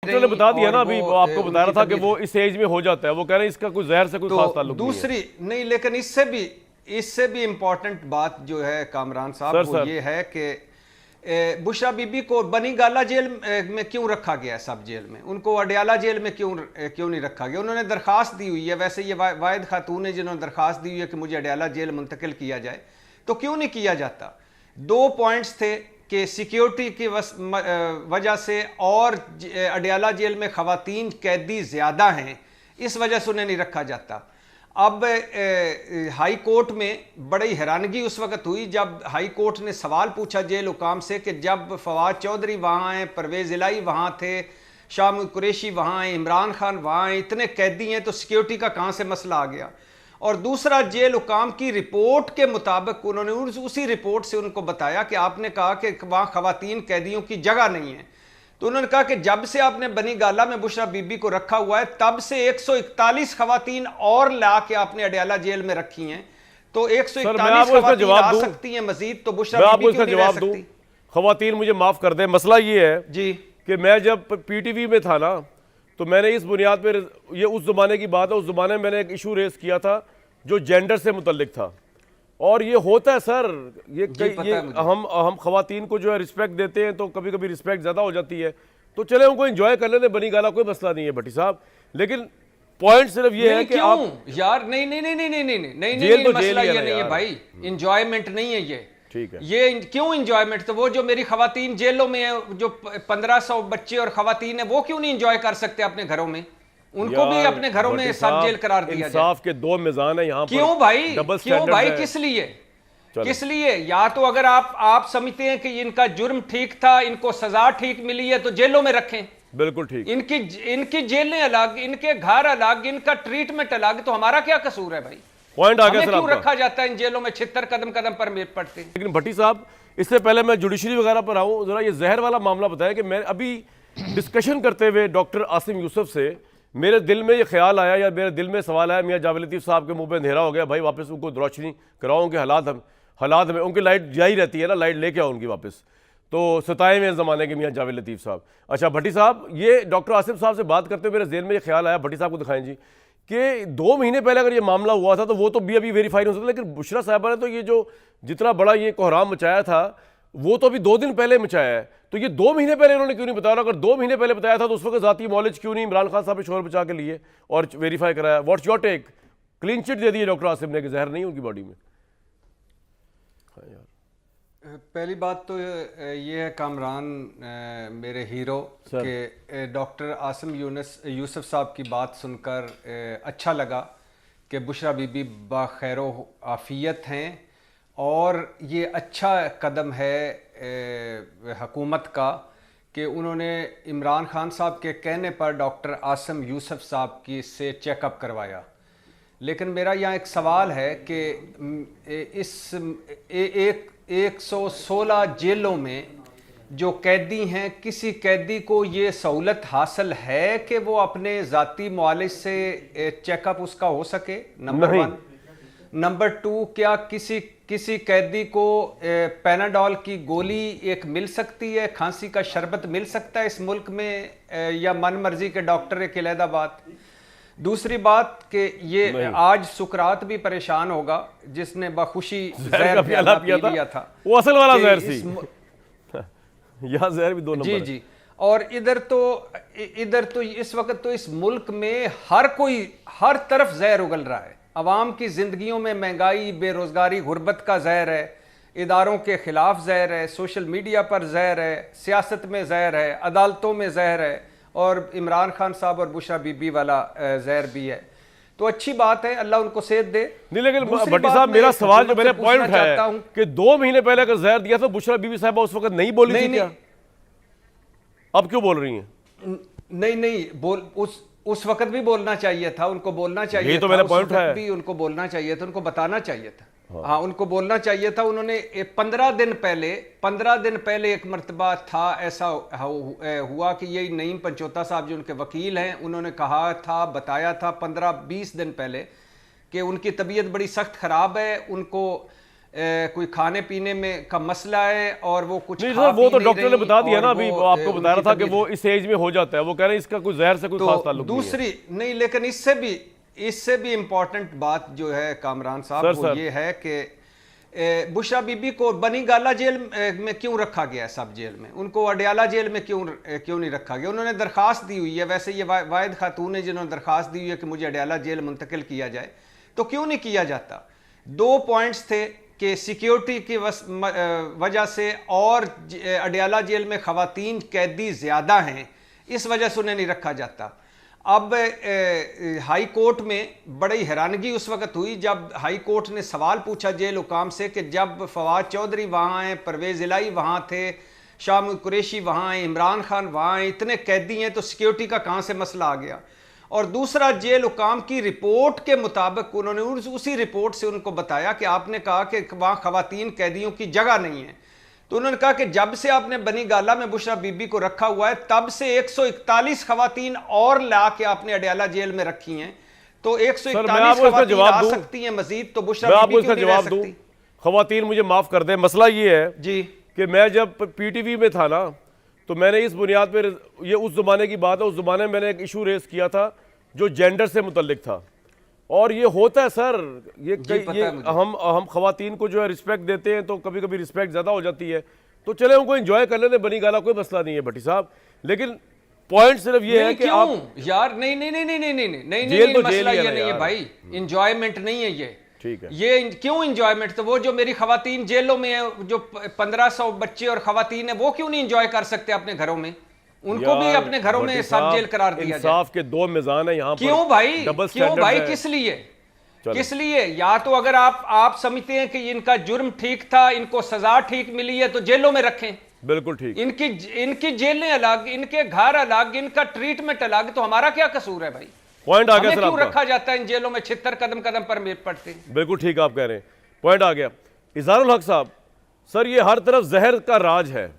Doctor ने बता दिया ना अभी, वो आपको बता रहा था कि वो इस एज में हो जाता है, वो कह रहे हैं इसका कोई जहर से कोई खास ताल्लुक नहीं है। दूसरी नहीं, लेकिन इससे भी इंपॉर्टेंट बात जो है कामरान साहब, वो ये है कि बुशरा बीबी को बनी गाला जेल में क्यों रखा गया, सब जेल में, उनको अडयाला जेल में क्यों नहीं रखा गया? उन्होंने दरखास्त दी हुई है, वैसे ये वाहिद खातून है जिन्होंने दरखास्त दी हुई है कि मुझे अडयाला जेल मुंतकिल किया जाए, तो क्यों नहीं किया जाता? 2 पॉइंट्स थे कि सिक्योरिटी की वजह से और अडयाला जेल में खवातीन कैदी ज़्यादा हैं, इस वजह से उन्हें नहीं रखा जाता। अब हाई कोर्ट में बड़ी हैरानगी उस वक्त हुई जब हाई कोर्ट ने सवाल पूछा जेल हुकाम से कि जब फवाद चौधरी वहाँ आए, परवेज़ इलाही वहाँ थे, शाह कुरैशी वहाँ आए, इमरान खान वहाँ आए, इतने कैदी हैं, तो सिक्योरिटी का कहाँ से मसला आ गया? और दूसरा, जेल हुकाम की रिपोर्ट के मुताबिक उन्होंने उसी रिपोर्ट से उनको बताया कि आपने कहा कि वहाँ खवातीन कैदियों की जगह नहीं है, तो उन्होंने कहा कि जब से आपने बनी गाला में बुशरा बीबी को रखा हुआ है तब से 141 खवातीन और ला के आपने अडयाला जेल में रखी हैं, तो 141 खवातीन आ सकती हैं मजीद, तो बुशरा बीबी क्यों नहीं रह सकती? खवातीन मुझे माफ कर दे, मसला ये है जी कि मैं जब पीटीवी में था ना, तो मैंने इस बुनियाद पर, ये उस ज़माने की बात है, उस ज़माने में मैंने एक इशू रेस किया था जो जेंडर से मुतल्लिक था, और ये होता है सर, ये हम खवातीन को जो है रिस्पेक्ट देते हैं, तो कभी कभी रिस्पेक्ट ज़्यादा हो जाती है, तो चले उनको एंजॉय कर लेते, बनी गाला कोई मसला नहीं है भट्टी साहब, लेकिन पॉइंट सिर्फ ये है कि आप यार नहीं नहीं नहीं नहीं नहीं नहीं नहीं नहीं नहीं, मसला ये नहीं है भाई, इंजॉयमेंट नहीं है ये, ठीक है, ये क्यों इंजॉयमेंट? तो वो जो मेरी खवातीन जेलों में है, जो 1500 बच्चे और खवातीन है, वो क्यों नहीं इंजॉय कर सकते अपने घरों में? उनको भी अपने घरों में सब जेल करार दिया जाए। इंसाफ के 2 मिजान है यहाँ पर। क्यों भाई, क्यों भाई, किस लिए? किस लिए? या तो अगर आप समझते हैं कि इनका जुर्म ठीक था, इनको सजा ठीक मिली है, तो जेलों में रखें, बिल्कुल ठीक, इनकी जेलें अलग, इनके घर अलग, इनका ट्रीटमेंट अलग, तो हमारा क्या कसूर है भाई? पॉइंट आ गया सर, क्यों रखा जाता है इन जेलों में? छितर कदम कदम पर मेर पड़ते हैं। लेकिन भट्टी साहब, इससे पहले मैं जुडिशरी वगैरह पर आऊँ, जरा ये जहर वाला मामला बताया कि मैं अभी डिस्कशन करते हुए डॉक्टर आसिम यूसुफ से मेरे दिल में ये ख्याल आया, या मेरे दिल में सवाल आया, मियां जावेद लतीफ़ साहब के मुंह पे अंधेरा हो गया, भाई वापस उनको रोशनी कराओ, उनके हालात में, उनकी लाइट जाई रहती है ना, लाइट लेके आओ उनकी वापस, तो 27वें ज़माने के मियां जावेद लतीफ़ साहब। अच्छा भट्टी साहब, ये डॉक्टर आसिम साहब से बात करते हुए मेरे जेल में ये ख्याल आया, भट्टी साहब को दिखाएं जी, कि 2 महीने पहले अगर ये मामला हुआ था तो वो तो भी अभी वेरीफाई नहीं हो सकता, लेकिन बुशरा साहबा ने तो ये जो जितना बड़ा ये कोहराम मचाया था, वो तो अभी 2 दिन पहले मचाया है, तो ये 2 महीने पहले उन्होंने क्यों नहीं बताया? अगर 2 महीने पहले बताया था तो उस वक्त जाती मौलिज क्यों नहीं इमरान खान साहब ने शोर बचा के लिए और वेरीफाई कराया? What's your take? Clean chit दे दी है डॉक्टर आसिम ने कि जहर नहीं उनकी बॉडी में। पहली बात तो ये है कामरान, मेरे हीरो, कि डॉक्टर आसिम यूसुफ साहब की बात सुनकर अच्छा लगा कि बुशरा बीबी बाखैर आफियत हैं, और ये अच्छा कदम है हुकूमत का कि उन्होंने इमरान खान साहब के कहने पर डॉक्टर आसिम यूसुफ साहब की से चेकअप करवाया। लेकिन मेरा यहाँ एक सवाल है कि इस 116 जेलों में जो कैदी हैं, किसी कैदी को ये सहूलत हासिल है कि वो अपने ज़ाती मुआलिज से चेकअप उसका हो सके? नंबर 1। नंबर 2, क्या किसी कैदी को पैनाडोल की गोली एक मिल सकती है, खांसी का शरबत मिल सकता है इस मुल्क में, या मन मर्जी के डॉक्टर? एक अलहदा बात। दूसरी बात कि ये आज सुकरात भी परेशान होगा जिसने बखुशी जहर पी लिया था, वो असल वाला जहर सी। यहाँ जहर भी 2 नंबर जी जी। और इधर तो इस वक्त तो इस मुल्क में हर तरफ जहर उगल रहा है। अवाम की जिंदगियों में महंगाई, बेरोजगारी, गुर्बत का जहर है, इदारों के खिलाफ जहर है, सोशल मीडिया पर जहर है, सियासत में जहर है, अदालतों में जहर है, और इमरान खान साहब और बुशरा बीबी वाला जहर भी है। तो अच्छी बात है, अल्लाह उनको सेहत दे। नहीं, लेकिन भट्टी साहब, मेरा सवाल जो मैंने पॉइंट उठाया है कि 2 महीने पहले अगर जहर दिया तो बुशरा बीबी साहबा उस वक्त नहीं बोली थी क्या? अब क्यों बोल रही हैं? नहीं, उस वक्त भी बोलना चाहिए था, उनको बोलना चाहिए था, तो मैंने पॉइंट उठाया भी उनको बोलना चाहिए था, उनको बताना चाहिए था। हाँ, उनको बोलना चाहिए था। उन्होंने 15 दिन पहले एक मरतबा था ऐसा हुआ कि यही नईम पंचोता साहब जो उनके वकील हैं, उन्होंने कहा था, बताया था 15-20 दिन पहले कि उनकी तबीयत बड़ी सख्त ख़राब है, उनको कोई खाने पीने में का मसला है और वो कुछ नहीं खा सर, वो पी तो नहीं डॉक्टर ने रही बता दिया और ना, अभी वो, आपको बता रहा उनकी था कि तबीयत- वो इस एज में हो जाता है। वो कह रहे हैं इसका कोई जहर से कोई खास ताल्लुक नहीं है। दूसरी नहीं, लेकिन इससे भी इम्पोर्टेंट बात जो है कामरान साहब, सर, वो सर। ये है कि बुशरा बीबी को बनी गाला जेल में क्यों रखा गया है? सब जेल में उनको अडयाला जेल में क्यों नहीं रखा गया? उन्होंने दरखास्त दी हुई है, वैसे ये वाहिद खातून है जिन्होंने दरखास्त दी हुई है कि मुझे अडयाला जेल मुंतकिल किया जाए, तो क्यों नहीं किया जाता? 2 पॉइंट्स थे कि सिक्योरिटी की वजह से और अडयाला जेल में खवातीन कैदी ज़्यादा हैं, इस वजह से उन्हें नहीं रखा जाता। अब हाई कोर्ट में बड़ी हैरानगी उस वक्त हुई जब हाई कोर्ट ने सवाल पूछा जेल हुकाम से कि जब फवाद चौधरी वहाँ हैं, परवेज़ इलाही वहाँ थे, शाह कुरैशी वहाँ हैं, इमरान खान वहाँ हैं, इतने कैदी हैं, तो सिक्योरिटी का कहाँ से मसला आ गया? और दूसरा, जेल हुकाम की रिपोर्ट के मुताबिक उन्होंने उसी रिपोर्ट से उनको बताया कि आपने कहा कि वहाँ खवातीन कैदियों की जगह नहीं है, तो उन्होंने कहा कि जब से आपने बनी गाला में बुशरा बीबी को रखा हुआ है तब से 141 खवातीन और ला के आपने अडयाला जेल में रखी हैं, तो 141 खवातीन आ सकती हैं मजीद, तो बुशरा बीबी क्यों नहीं रह सकती? खवातीन मुझे माफ कर दें, मसला ये है जी कि मैं जब पीटीवी में था ना, तो मैंने इस बुनियाद पर, ये उस ज़माने की बात है, उस ज़माने में मैंने एक इशू रेस किया था जो जेंडर से मुतल्लिक था। और ये होता है सर, ये हम खवातीन को जो है रिस्पेक्ट देते हैं, तो कभी कभी रिस्पेक्ट ज़्यादा हो जाती है, तो चले उनको एंजॉय कर लेते, बनी गाला, कोई मसला नहीं है भट्टी साहब। लेकिन पॉइंट सिर्फ ये है कि आप यार नहीं नहीं नहीं नहीं नहीं नहीं नहीं जेल तो मसला जेल ही है ये नहीं है भाई, इंजॉयमेंट नहीं है ये। ठीक है, ये क्यों इंजॉयमेंट? तो वो जो मेरी खवातीन जेलों में है, जो 1500 बच्चे और खवातीन है, वो क्यों नहीं इंजॉय कर सकते अपने घरों में? उनको भी अपने घरों में सब जेल करार दिया जाए। इंसाफ के 2 मिजान है यहाँ पर। क्यों भाई, डबल क्यों भाई, स्टैंडर्ड है। किस लिए? किस लिए? या तो अगर आप समझते हैं कि इनका जुर्म ठीक था, इनको सजा ठीक मिली है, तो जेलों में रखें। बिल्कुल ठीक। इनकी जेलें अलग, इनके घर अलग, इनका ट्रीटमेंट अलग, तो हमारा क्या कसूर है भाई? पॉइंट आ गया सर, क्यों रखा जाता है इन जेलों में? छितर कदम कदम पर मेर पड़ते हैं। बिल्कुल ठीक आप कह रहे हैं, पॉइंट आ गया। इज़हारुल हक साहब, सर ये हर तरफ जहर का राज है,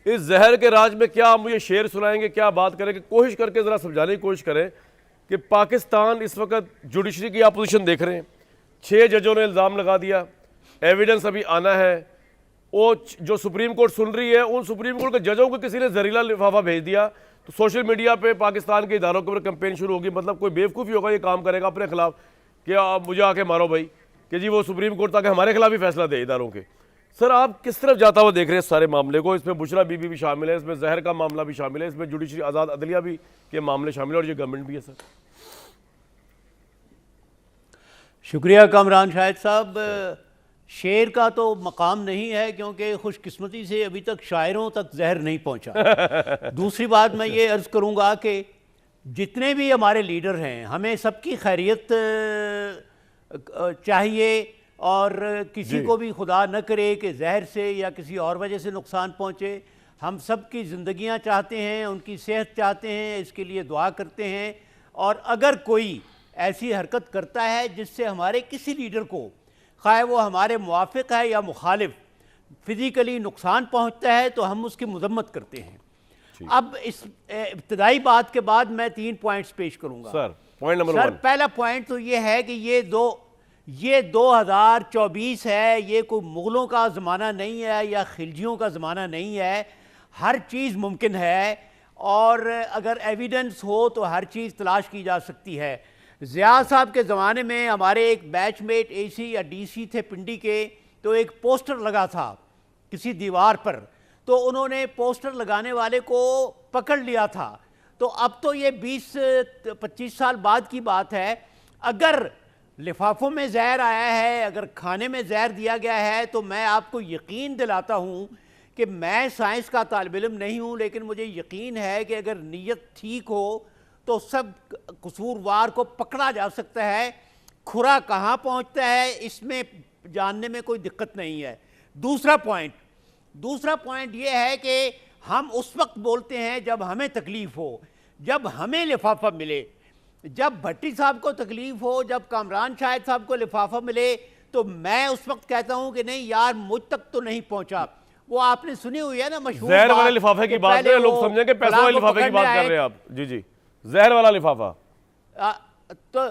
इस जहर के राज में क्या आप मुझे शेर सुनाएंगे, क्या बात करेंगे? कोशिश करके ज़रा समझाने की कोशिश करें कि पाकिस्तान इस वक्त जुडिशरी की अपोजिशन देख रहे हैं, 6 जजों ने इल्ज़ाम लगा दिया, एविडेंस अभी आना है, वो जो सुप्रीम कोर्ट सुन रही है, उन सुप्रीम कोर्ट के जजों को किसी ने जहरीला लिफाफा भेज दिया, तो सोशल मीडिया पे पाकिस्तान के इदारों के ऊपर कैंपेन शुरू होगी। मतलब कोई बेवकूफ़ी होगा ये काम करेगा अपने खिलाफ कि आप मुझे आके मारो भाई, कि जी वो सुप्रीम कोर्ट ताकि हमारे खिलाफ ही फैसला दे इदारों के। सर आप किस तरफ जाता हुआ देख रहे हैं इस सारे मामले को? इसमें बुशरा बीबी भी शामिल है, इसमें जहर का मामला भी शामिल है, इसमें जुडिशरी आज़ाद अदलिया भी के मामले शामिल है, और ये गवर्नमेंट भी है। सर शुक्रिया कामरान शाहिद साहब। शेर का तो मकाम नहीं है, क्योंकि खुशकिस्मती से अभी तक शायरों तक जहर नहीं पहुंचा। दूसरी बात मैं ये अर्ज़ करूंगा कि जितने भी हमारे लीडर हैं, हमें सबकी खैरियत चाहिए, और किसी को भी खुदा न करे कि जहर से या किसी और वजह से नुकसान पहुंचे। हम सब की ज़िंदगियाँ चाहते हैं, उनकी सेहत चाहते हैं, इसके लिए दुआ करते हैं। और अगर कोई ऐसी हरकत करता है जिससे हमारे किसी लीडर को, खाए वो हमारे मुआफ़िक है या मुखालिफ, फ़िज़िकली नुकसान पहुंचता है, तो हम उसकी मज़म्मत करते हैं। अब इस इब्तदाई बात के बाद मैं 3 पॉइंट्स पेश करूंगा। सर पॉइंट नंबर 1, पहला पॉइंट तो ये है कि ये 2024 है, ये कोई मुग़लों का ज़माना नहीं है या खिलजियों का ज़माना नहीं है। हर चीज़ मुमकिन है, और अगर एविडेंस हो तो हर चीज़ तलाश की जा सकती है। ज़िया साहब के ज़माने में हमारे एक बैचमेट एसी या डीसी थे पिंडी के, तो एक पोस्टर लगा था किसी दीवार पर, तो उन्होंने पोस्टर लगाने वाले को पकड़ लिया था। तो अब तो ये 20-25 साल बाद की बात है। अगर लिफाफों में जहर आया है, अगर खाने में जहर दिया गया है, तो मैं आपको यकीन दिलाता हूँ कि मैं साइंस का तालिब इल्म नहीं हूँ, लेकिन मुझे यकीन है कि अगर नीयत ठीक हो तो सब कसूरवार को पकड़ा जा सकता है। खुरा कहाँ पहुँचता है इसमें जानने में कोई दिक्कत नहीं है। दूसरा पॉइंट ये है कि हम उस वक्त बोलते हैं जब हमें तकलीफ़ हो, जब हमें लिफाफा मिले। जब भट्टी साहब को तकलीफ़ हो, जब कामरान शाहिद साहब को लिफाफा मिले, तो मैं उस वक्त कहता हूं कि नहीं यार, मुझ तक तो नहीं पहुंचा। वो आपने सुनी हुई है ना मशहूर जहर वाले लिफाफे की बात है, लोग समझेंगे पैसों वाले लिफाफे की बात कर रहे हैं आप। जी जी, जहर वाला लिफाफा। तो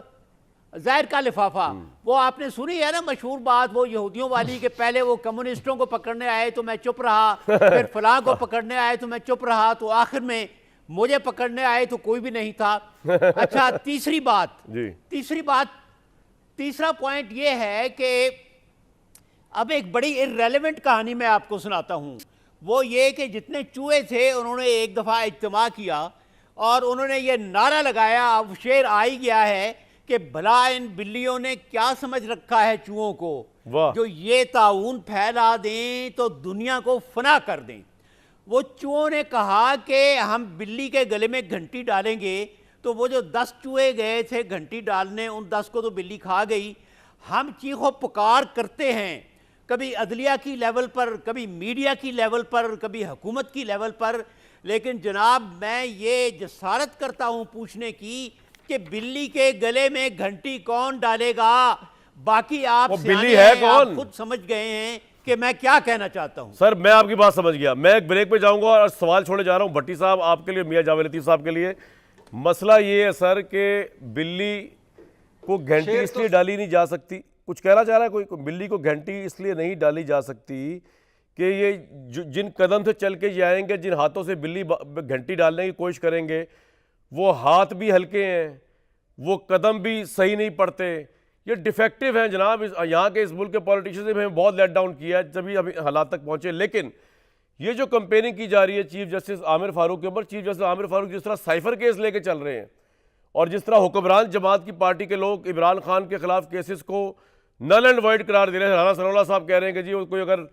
जहर का लिफाफा, वो आपने सुनी है ना मशहूर बात, वो यहूदियों वाली के पहले वो कम्युनिस्टों को पकड़ने आए तो मैं चुप रहा, फिर फलां को पकड़ने आए तो मैं चुप रहा, तो आखिर में मुझे पकड़ने आए तो कोई भी नहीं था। अच्छा, तीसरी बात, तीसरा पॉइंट ये है कि अब एक बड़ी इररेलेवेंट कहानी मैं आपको सुनाता हूं। वो ये कि जितने चूहे थे उन्होंने एक दफ़ा इज्तिमा किया और उन्होंने ये नारा लगाया, अब शेर आ ही गया है कि भला इन बिल्लियों ने क्या समझ रखा है चूहों को, जो ये ताउन फैला दें तो दुनिया को फना कर दें। वो चूहों ने कहा कि हम बिल्ली के गले में घंटी डालेंगे, तो वो जो 10 चूहे गए थे घंटी डालने, उन 10 को तो बिल्ली खा गई। हम चीखो पुकार करते हैं, कभी अदलिया की लेवल पर, कभी मीडिया की लेवल पर, कभी हुकूमत की लेवल पर, लेकिन जनाब मैं ये जसारत करता हूं पूछने की कि बिल्ली के गले में घंटी कौन डालेगा? बाकी आप बिल्ली है कौन? आप खुद समझ गए हैं कि मैं क्या कहना चाहता हूं। सर मैं आपकी बात समझ गया, मैं एक ब्रेक पे जाऊंगा और सवाल छोड़े जा रहा हूं भट्टी साहब आपके लिए, मियां जावेद लतीफ साहब के लिए। मसला ये है सर कि बिल्ली को घंटी इसलिए डाली नहीं जा सकती, कुछ कहना चाह रहा है कोई? बिल्ली को घंटी इसलिए नहीं डाली जा सकती कि ये जिन कदम से चल के ये आएंगे, जिन हाथों से बिल्ली घंटी डालने की कोशिश करेंगे, वो हाथ भी हल्के हैं, वो कदम भी सही नहीं पड़ते, ये डिफेक्टिव हैं जनाब। यहाँ के इस मुल्क के पॉलिटिशियंस ने हमें बहुत लेट डाउन किया है, तभी अभी हालात तक पहुँचे। लेकिन ये जो कंपेयरिंग की जा रही है चीफ जस्टिस आमिर फारूक के ऊपर, चीफ जस्टिस आमिर फारूक जिस तरह साइफर केस लेके चल रहे हैं और जिस तरह हुक्मरान जमात की पार्टी के लोग इमरान खान के खिलाफ केसेस को नल एंड वाइड करार दे रहे हैं। राना सनाउल्लाह साहब कह रहे हैं कि जी कोई अगर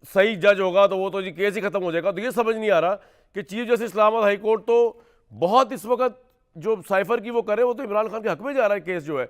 सही जज होगा तो वो तो जी केस ही खत्म हो जाएगा। तो ये समझ नहीं आ रहा कि chief justice Islamabad high court तो बहुत इस वक्त जो साइफर की वो करे, वो तो इमरान खान के हक में जा रहा है केस जो है।